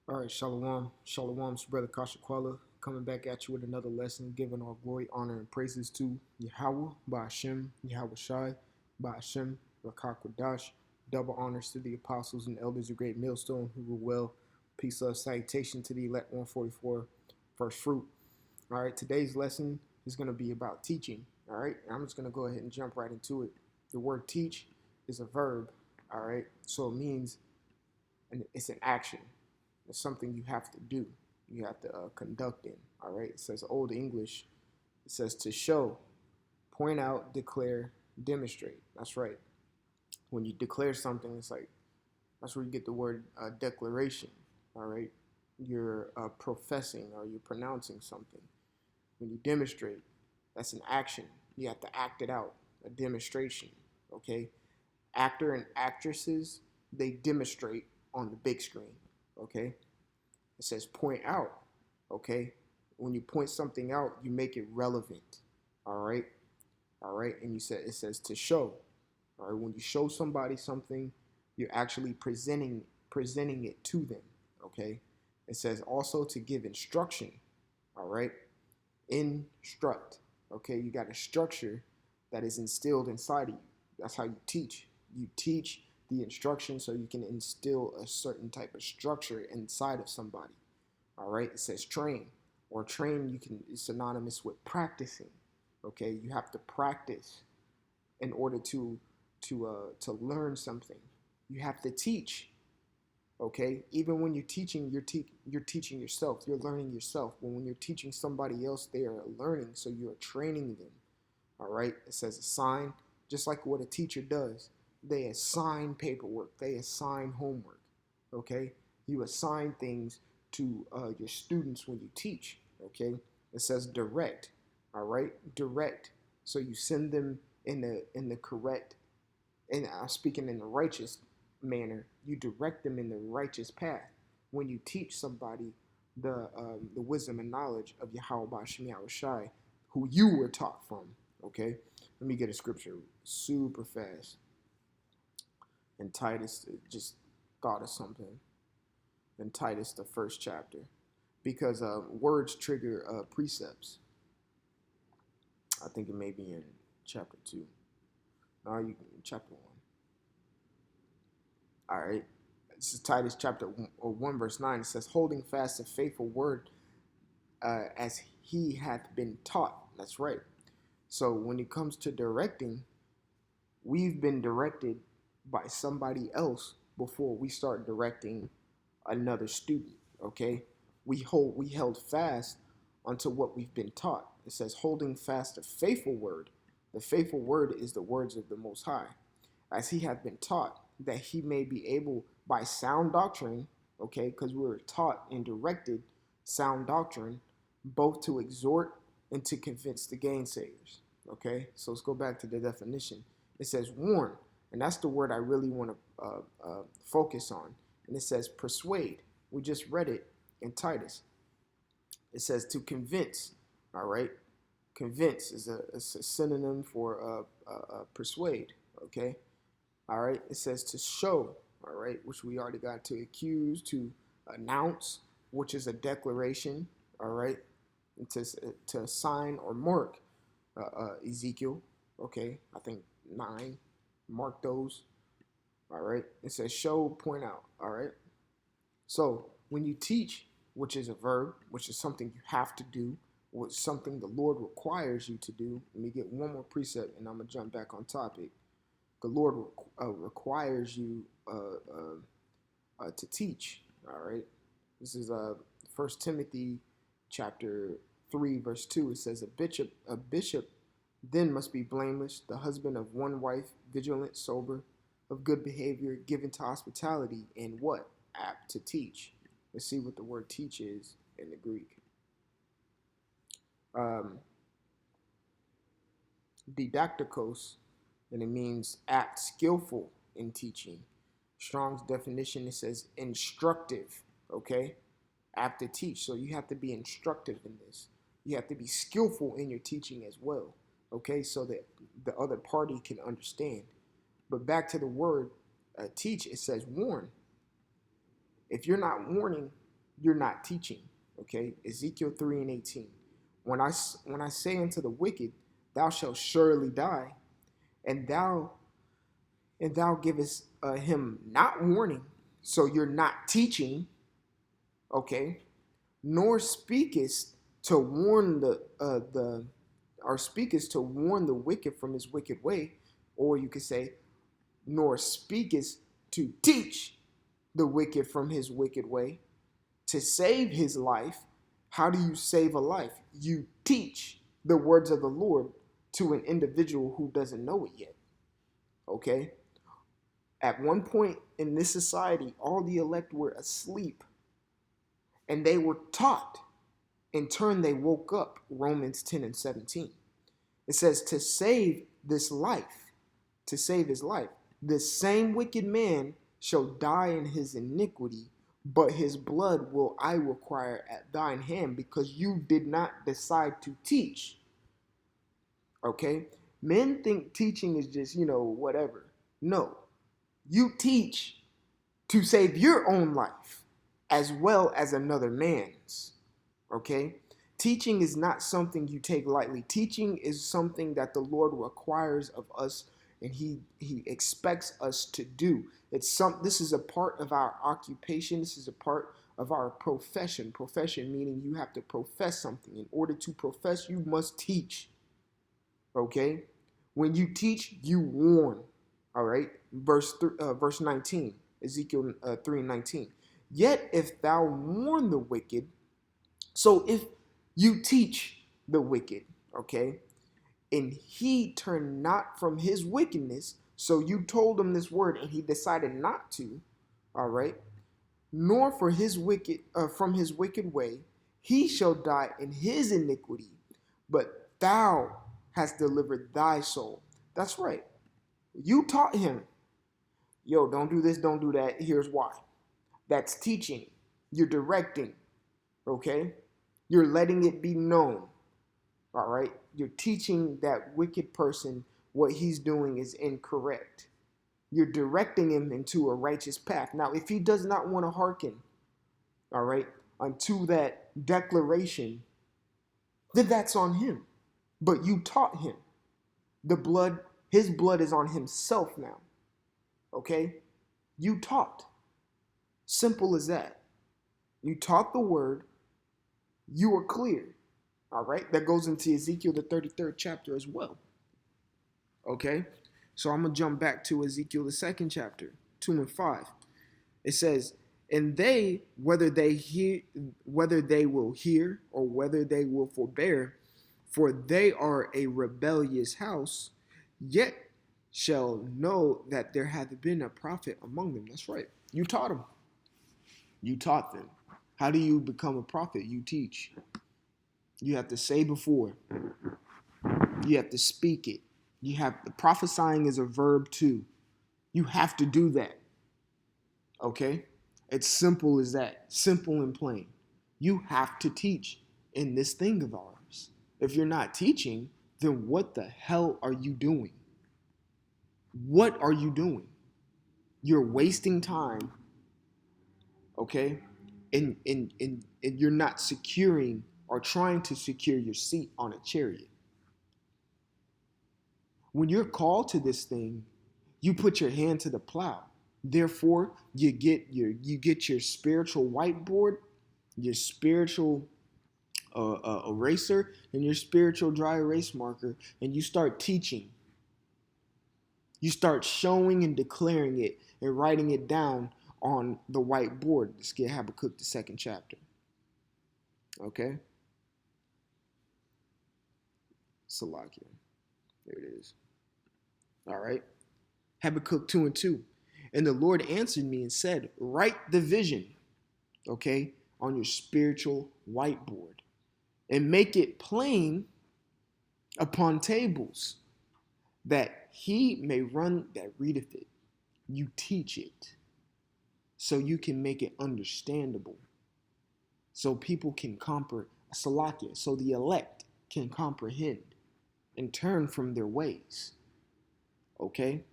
All right, Shalom. Shalom, it's Brother Kashakwala coming back at you with another lesson, giving all glory, honor, and praises to Yahweh, by Hashem, Yahweh Shai, by Hashem, Rakakwadash. Double honors to the apostles and elders of Great Millstone who were well. Peace, love, salutation to the elect 144, first fruit. All right, today's lesson is going to be about teaching. All right, I'm just going to go ahead and jump right into it. The word teach is a verb. All right, so it means it's an action. It's something you have to do. You have to conduct in. All right. It says Old English. It says to show, point out, declare, demonstrate. That's right. When you declare something, it's like that's where you get the word declaration. All right. You're professing or you're pronouncing something. When you demonstrate, that's an action. You have to act it out. A demonstration. Okay. Actor and actresses, they demonstrate on the big screen. Okay. It says point out. Okay. When you point something out, you make it relevant. All right. All right. And it says to show. All right. When you show somebody something, you're actually presenting it to them. Okay. It says also to give instruction. All right. Instruct. Okay. You got a structure that is instilled inside of you. That's how you teach. You teach the instruction so you can instill a certain type of structure inside of somebody. All right. It says train, or train is synonymous with practicing. Okay. You have to practice in order to learn something. You have to teach. Okay. Even when you're teaching, you're teaching yourself. You're learning yourself. But when you're teaching somebody else, they are learning. So you are training them. All right. It says assign, just like what a teacher does. They assign paperwork. They assign homework. Okay. You assign things to your students when you teach. Okay. It says direct. All right. Direct. So you send them in the correct, and I'm speaking in the righteous manner. You direct them in the righteous path. When you teach somebody the wisdom and knowledge of Yahweh Bashim Yahweh Shai, who you were taught from. Okay. Let me get a scripture super fast. And Titus, just thought of something. In Titus, the first chapter, because words trigger precepts. I think it may be in chapter 2. No, you chapter 1. All right. This is Titus chapter 1, verse 9. It says, holding fast the faithful word as he hath been taught. That's right. So when it comes to directing, we've been directed by somebody else before we start directing another student. Okay, we held fast unto what we've been taught. It says holding fast the faithful word. The faithful word is the words of the Most High, as he hath been taught, that he may be able by sound doctrine. Okay, because we were taught and directed sound doctrine, both to exhort and to convince the gainsayers. Okay, so let's go back to the definition. It says warn, and that's the word I really want to focus on. And it says persuade. We just read it in Titus. It says to convince. All right. Convince is a synonym for persuade. Okay. All right. It says to show. All right. Which we already got. To accuse, to announce, which is a declaration. All right. And to sign or mark. Ezekiel. Okay. I think 9. Mark those. All right. It says show, point out. All right. So when you teach, which is a verb, which is something you have to do, which is something the Lord requires you to do. Let me get one more precept, and I'm gonna jump back on topic. The Lord requires you to teach. All right. This is 1 Timothy chapter 3, verse 2. It says a bishop then must be blameless, the husband of one wife, vigilant, sober, of good behavior, given to hospitality, and what? Apt to teach. Let's see what the word teach is in the Greek. Didacticos, and it means apt, skillful in teaching. Strong's definition, it says instructive, okay? Apt to teach. So you have to be instructive in this. You have to be skillful in your teaching as well, okay? So that the other party can understand. But back to the word teach, it says warn. If you're not warning, you're not teaching. Okay, Ezekiel 3:18. When I say unto the wicked, thou shalt surely die, and thou givest him not warning, so you're not teaching. Okay, nor speakest to warn the or speakest to warn the wicked from his wicked way, or you could say, nor speakest to teach the wicked from his wicked way, to save his life. How do you save a life? You teach the words of the Lord to an individual who doesn't know it yet. Okay? At one point in this society, all the elect were asleep and they were taught. In turn, they woke up. Romans 10:17. It says, to save this life, to save his life, the same wicked man shall die in his iniquity, but his blood will I require at thine hand, because you did not decide to teach. Okay? Men think teaching is just, whatever. No. You teach to save your own life as well as another man's. Okay? Teaching is not something you take lightly. Teaching is something that the Lord requires of us, and he expects us to do. This is a part of our occupation. This is a part of our profession. Profession meaning you have to profess something. In order to profess, you must teach. Okay? When you teach, you warn. All right? Verse 19, Ezekiel 3:19. Yet if thou warn the wicked, so if you teach the wicked, okay, and he turned not from his wickedness, so you told him this word and he decided not to, all right, nor for his wicked from his wicked way, he shall die in his iniquity, but thou hast delivered thy soul. That's right. You taught him, yo, don't do this, don't do that. Here's why. That's teaching. You're directing, okay? You're letting it be known, all right? You're teaching that wicked person what he's doing is incorrect. You're directing him into a righteous path. Now, if he does not want to hearken, all right, unto that declaration, then that's on him. But you taught him. His blood is on himself now, okay? You taught. Simple as that. You taught the word. You are clear. All right. That goes into Ezekiel, the 33rd chapter as well. Okay. So I'm going to jump back to Ezekiel, the 2nd chapter, 2 and 5. It says, and they, whether they will hear or whether they will forbear, for they are a rebellious house, yet shall know that there hath been a prophet among them. That's right. You taught them. You taught them. How do you become a prophet? You teach. You have to say before. You have to speak it. Prophesying is a verb too. You have to do that. Okay? It's simple as that. Simple and plain. You have to teach in this thing of ours. If you're not teaching, then what the hell are you doing? What are you doing? You're wasting time. Okay? And you're not securing or trying to secure your seat on a chariot. When you're called to this thing, you put your hand to the plow. Therefore, you get your spiritual whiteboard, your spiritual eraser, and your spiritual dry erase marker, and you start teaching. You start showing and declaring it and writing it down on the whiteboard. Let's get Habakkuk, the 2nd chapter. Okay? Salakia. There it is. All right. Habakkuk 2 and 2. And the Lord answered me and said, write the vision, okay, on your spiritual whiteboard and make it plain upon tables, that he may run that readeth it. You teach it so you can make it understandable, so people can comprehend, Salakia, so the elect can comprehend and turn from their ways. Okay?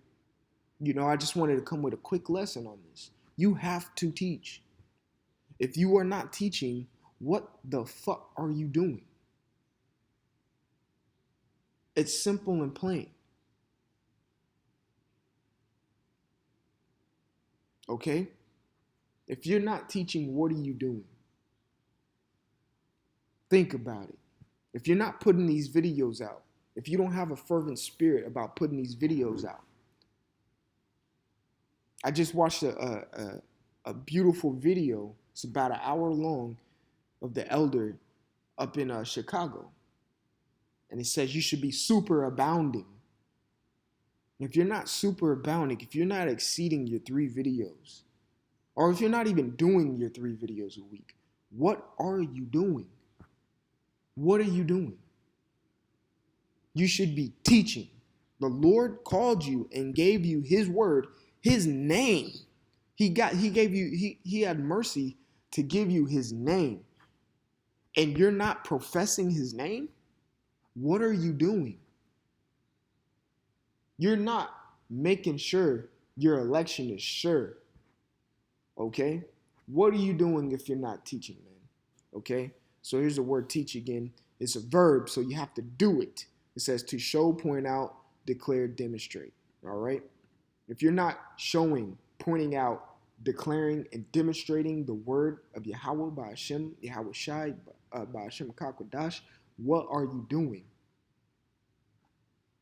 I just wanted to come with a quick lesson on this. You have to teach. If you are not teaching, what the fuck are you doing? It's simple and plain. Okay? If you're not teaching, what are you doing? Think about it. If you're not putting these videos out, if you don't have a fervent spirit about putting these videos out, I just watched a beautiful video. It's about an hour long of the elder up in Chicago. And it says you should be super abounding. If you're not super abounding, if you're not exceeding your 3 videos, or if you're not even doing your 3 videos a week, what are you doing? What are you doing? You should be teaching. The Lord called you and gave you his word, his name. He had mercy to give you his name. And you're not professing his name? What are you doing? You're not making sure your election is sure. Okay? What are you doing if you're not teaching, man? Okay? So here's the word teach again. It's a verb, so you have to do it. It says to show, point out, declare, demonstrate. All right? If you're not showing, pointing out, declaring, and demonstrating the word of Yahweh by Hashem, Yahweh Shai, by Hashem Kakwadash, what are you doing?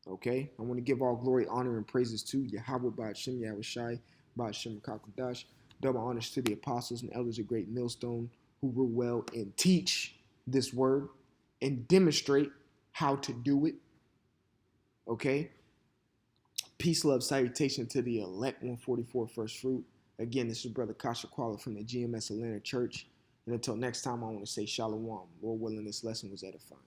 Okay? I want to give all glory, honor, and praises to Yahweh by Hashem, Yahweh Shai, by Hashem Kakwadash. Double honors to the apostles and elders of Great Millstone who rule well and teach this word and demonstrate how to do it. Okay? Peace, love, salutation to the elect 144 first fruit. Again, this is Brother Kasha Kwala from the GMS Atlanta Church. And until next time, I want to say shalom. Lord willing, this lesson was edifying.